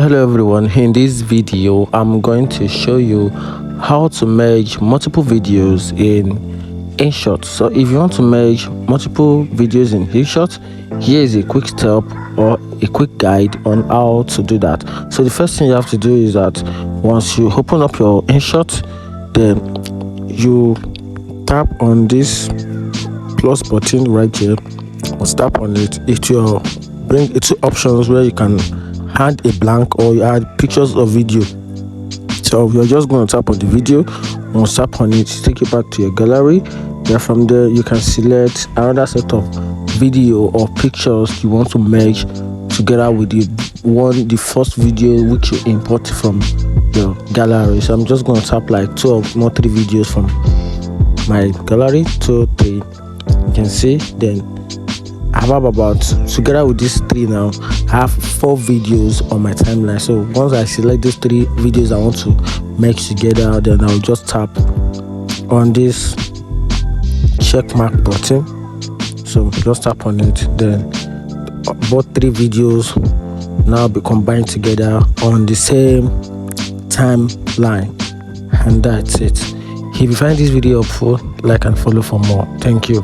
Hello everyone, in this video I'm going to show you how to merge multiple videos in InShot. So if you want to merge multiple videos in InShot, here is a quick step or a quick guide on how to do that. So the first thing you have to do is that once you open up your InShot, then you tap on this plus button right here. Once tap on it, it will bring it to options where you can add a blank or you add pictures or video. So you're just going to tap on the video. Once tap on it, take you back to your gallery. Then from there you can select another set of video or pictures you want to merge together with the first video which you import from your gallery. So I'm just going to tap like 2 or more 3 videos from my gallery, 2 3. You can see then I have about, together with these 3 now, I have 4 videos on my timeline. So once I select these 3 videos I want to merge together, then I'll just tap on this check mark button. So just tap on it, then both 3 videos now be combined together on the same timeline, and that's it. If you find this video helpful, like and follow for more. Thank you.